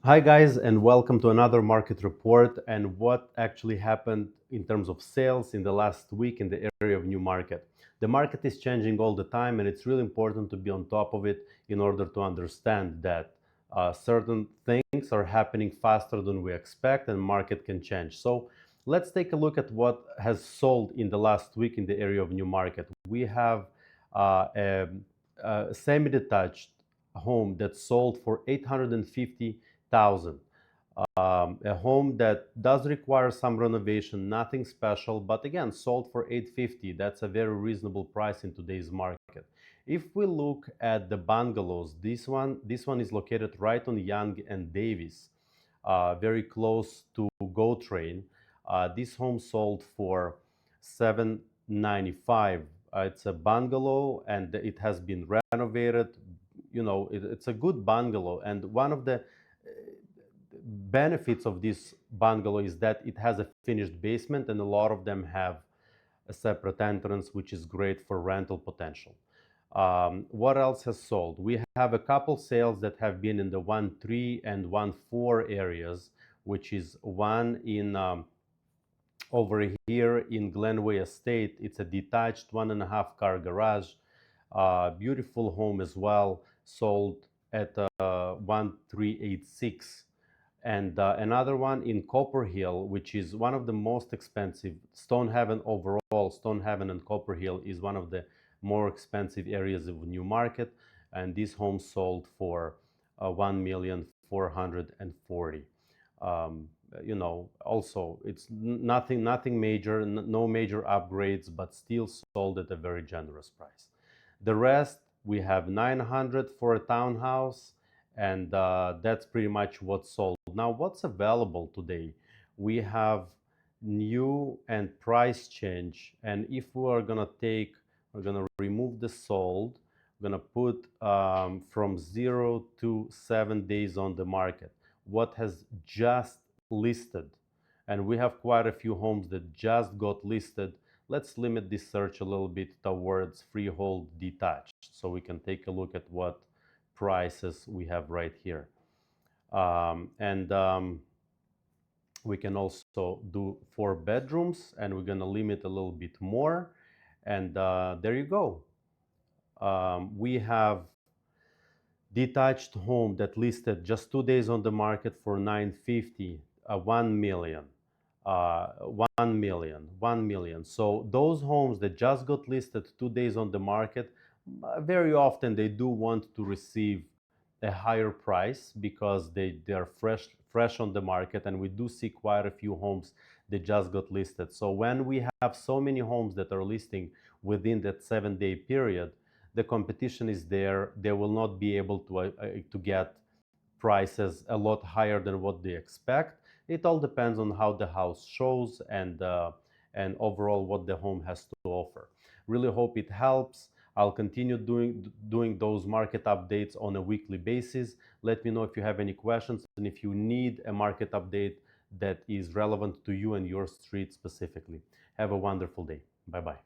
Hi guys, and welcome to another market report and what actually happened in terms of sales in the last week in the area of Newmarket. The market is changing all the time, and it's really important to be on top of it in order to understand that certain things are happening faster than we expect and market can change. So let's take a look at what has sold in the last week in the area of Newmarket. We have a semi-detached home that sold for 850,000. A home that does require some renovation, nothing special, but again, sold for 850. That's a very reasonable price in today's market. If we look at the bungalows, this one is located right on Yonge and Davis, very close to GO Train. This home sold for 795. It's a bungalow and it has been renovated. It's a good bungalow, and one of the benefits of this bungalow is that it has a finished basement, and a lot of them have a separate entrance, which is great for rental potential. What else has sold? We have a couple sales that have been in the 1.3 and 1.4 areas, which is one in over here in Glenway Estate. It's a detached 1.5 car garage, beautiful home as well, sold at 1,386. And another one in Copper Hill, which is one of the most expensive. Stonehaven overall, Stonehaven and Copper Hill is one of the more expensive areas of Newmarket, and this home sold for 1,440,000. Also it's nothing major, no major upgrades, but still sold at a very generous price. The rest, we have 900 for a townhouse, and that's pretty much what's sold. Now, what's available today? We have new and price change, and if we're gonna remove the sold, we're gonna put from 0 to 7 days on the market. What has just listed, and we have quite a few homes that just got listed. Let's limit this search a little bit towards freehold detached, so we can take a look at what prices we have right here. And we can also do 4 bedrooms, and we're going to limit a little bit more. And there you go. We have detached home that listed just 2 days on the market for 950, 1 million. 1 million, 1 million. So those homes that just got listed 2 days on the market, very often they do want to receive a higher price because they are fresh on the market, and we do see quite a few homes that just got listed. So when we have so many homes that are listing within that 7-day period, the competition is there. They will not be able to get prices a lot higher than what they expect. It all depends on how the house shows and overall what the home has to offer. Really hope it helps. I'll continue doing those market updates on a weekly basis. Let me know if you have any questions and if you need a market update that is relevant to you and your street specifically. Have a wonderful day. Bye-bye.